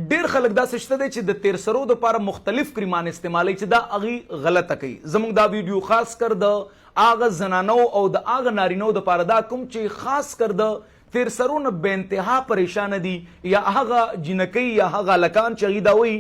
ډیر خلک دا سشته دي چې د تیر سرو د لپاره مختلف کریمان استعمالي چې دا اغي غلطه کوي. زموږ دا ویډیو خاص کر د اغه زنانو او د اغه نارینو د لپاره دا کوم چې خاص کر د تیر سرونه به انتها پریشان دي یا هغه جنکی یا هغه لکان چې غي دا وي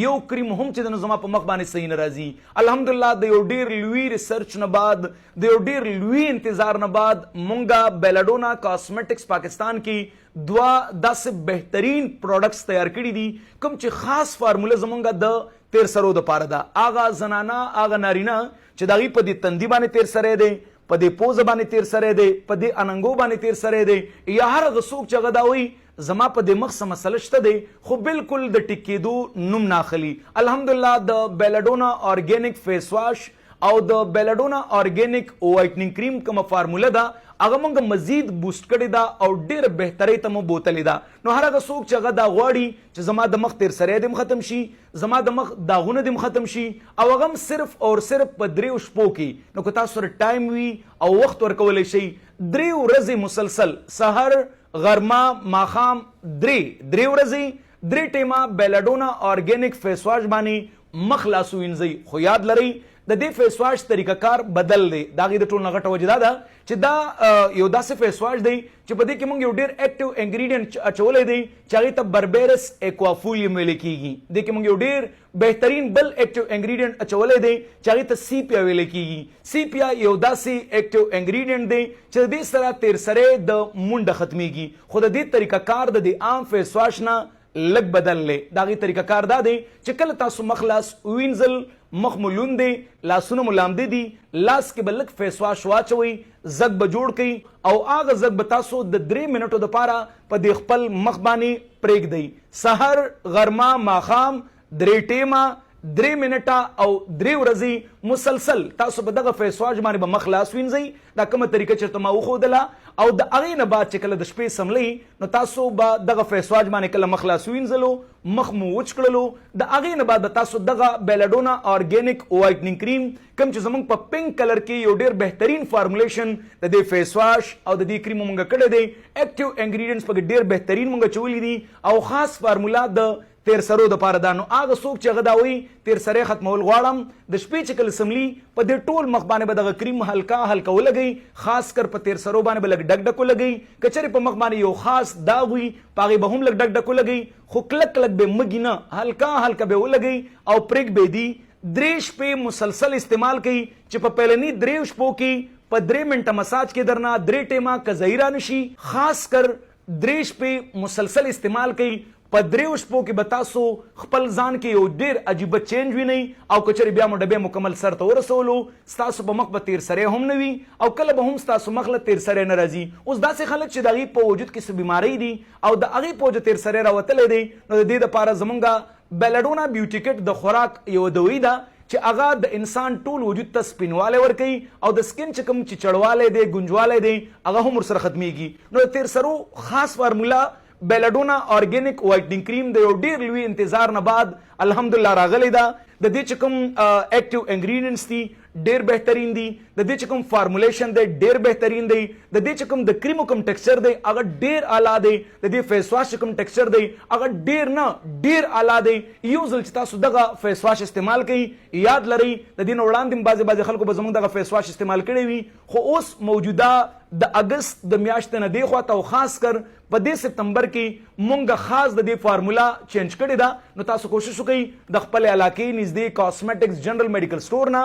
یو کریم هم چې د نظام په مخ باندې صحیح ناراضي. الحمدلله د یو ډیر لوی ریسرچ نه بعد د یو ډیر لوی انتظار نه بعد مونږه بیلاډونا کاسمیټکس پاکستان کې دوا داسې بهترین پروډکټس تیار کړي دي کوم چې خاص فارموله زمونږه د تیر سرو د پاره ده. اغه زنانا اغه نارینه چې دغه په دې تندي باندې تیر سره دی په دې پوز باندې تیر سره دی په دې اننګو باندې تیر سره دی یا هر غسوک چې غداوي زما په دې مخ سم مسله شته دی خو بالکل د ټیکېدو نوم ناخلی. الحمدلله د بیلاډونا اورګینیک فیس واش او د بیلاډونا اورګینیک وایټنینګ کریم کوم فارموله ده هغه مونږ مزید بوست کړی دا او ډیر بهتري ته مو بوتلې ده. نو هر هغه څوک چې هغه دا غواړي چې زما د مخ تیر سره دې ختم شي زما د مخ داغونه دې ختم شي او هغه صرف او صرف په 3 شپو کې نو که تاسو سره ټایم وي او وخت ورکولای شي 3 ورځې مسلسل سحر غرمه ماخام 3 ورځې 3 ټیمه بیلاډونا اورګینیک فیس واش باندې مخ لاسو وینځي. خو یاد لرئ د دې فیس واش طریقه کار بدل دی. دا غي د ټول نغټه وجدا ده چې دا یو داسې فیس واش دی چې په دې کې موږ یو ډیر اکټیو انګریډینټ اچولې دی چې هغه ته بربیرس اکوافولیوم ویل کیږي. د کې موږ یو ډیر بهترین بل اکټیو انګریډینټ اچولې دی چې هغه ته سیپیا ویل کیږي. سیپیا یو داسې اکټیو انګریډینټ دی چې د دې سره تیر سره د مونډه ختميږي. خو د دې طریقه کار د عام فیس واش نه لګ بدل لې. دا غي طریقه کار دا دی چې کله تاسو مخلاص وینځل مخ ملون دی لاسونه ملامده دي لاس کې بلک فیس واش واچوي زګ به جوړ کړي او هغه زګ به تاسو د 3 منټو د پاره په دې خپل مخ باندې پرېږ دی. سحر غرمه ماخام 3 ټیمه 3 منټه او 3 ورځې مسلسل تاسو په دغه فیس واش باندې به مخ لاس وینځئ. دا کومه طریقه چې ته ما وښودله او د هغې نه بعد چې کله د شپې سملی نو تاسو به دغه فیس واش باندې کله مخ لاس وینځلو مخ مو وچ کړلو د هغې نه بعد به تاسو دغه بیلاډونا اورګینیک وایټنینګ کریم کوم چې زموږ په پینک کلر کې یو ډیر بهترین فارمولیشن د دې فیس واش او د دې کریم مونږ کړی دی. اکټیو انګریډینټس پکې ډیر بهترین مونږ چولی دي او خاص فارمولا د تیر سرو د پاره ده. نو هغه څوک چې هغه دا وایي تیر سره ختمول غواړم د شپې چې کله سملی په دې ټول مخ باندې به دغه کریم هلکا ولګئ خاص کر په تیر سرو باندې به لږ ډک ډک ولګئ. که چېرې په مخ باندې یو خاص داغ وي په هغې به هم لږ ډک ډک ولګئ خو کلک کلک به مږي نه هلکا به ولګئ او پرېږ به دي. 3 شپې مسلسل استعمال کوي چې په پهلني 3 شپو کې په 3 منټه مساج کې درنه 3 ټیمه که ظاهره نشي خاص کر 3 شپې مسلسل استعمال کوي په 3 شپو کې به تاسو خپل ځان کې یو ډیر عجیبه چینج وینئ او که چېرې بیا مو ډبې مکمل سر ته ورسولو ستاسو په مخ به تیر سری هم نه وي او کله به هم ستاسو مخ له تیر سری نه راځي. اوس داسې خلک چې د هغې په وجود کې څه بیمارۍ دي او د هغې په وجه تیر سری راوتلی دی نو د دې دپاره زمونږ بیلاډونا بیوټي کټ د خوراک یو دوی ده چې هغه د انسان ټول وجود ته سپینوالی ورکوي او د سکن چې کوم چې چړوالی دی ګونجوالی دی هغه هم ورسره ختمیږي. نو د تیر سرو خاص فارموله بیلاډونا اورګینیک وایټنینګ کریم د یو ډیر لوی انتظار نه بعد الحمدلله راغلی ده. د دې چې کوم اکټیو انګریډینټس دي ډیر بهترین دي د دې چې کوم فارمولیشن دی ډیر بهترین دی د دې چې کوم د کریمو کوم ټیکسچر دی هغه ډیر اعلی دی د دې فیس واش کوم ټیکسچر دی هغه ډیر اعلی دی. یو ځل چې تاسو دغه فیس واش استعمال کړئ یاد لرئ د دې نه وړاندې بعضې خلکو به زموږ دغه فیس واش استعمال کړی وي خو اوس موجوده د اګست د میاشتې نه دی خواته او خاص کر په دې سپتمبر کې مونږ خاص د دې فارمولا چینج کړې ده. نو تاسو کوشش وکړئ د خپل علاقې نږدې کاسمیټکس جنرال میډیکل سٹور نه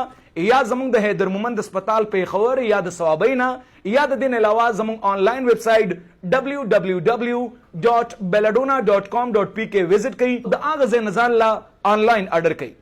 یا زموږ د حیدر مومند هسپتال پیښور یا د صوابۍ نه یا د دې نه علاوه زموږ آنلاین ویب سایټ www.belladonna.com.pk وزټ کړئ د هغه ځای نه ځان له آنلاین آرډر کړئ.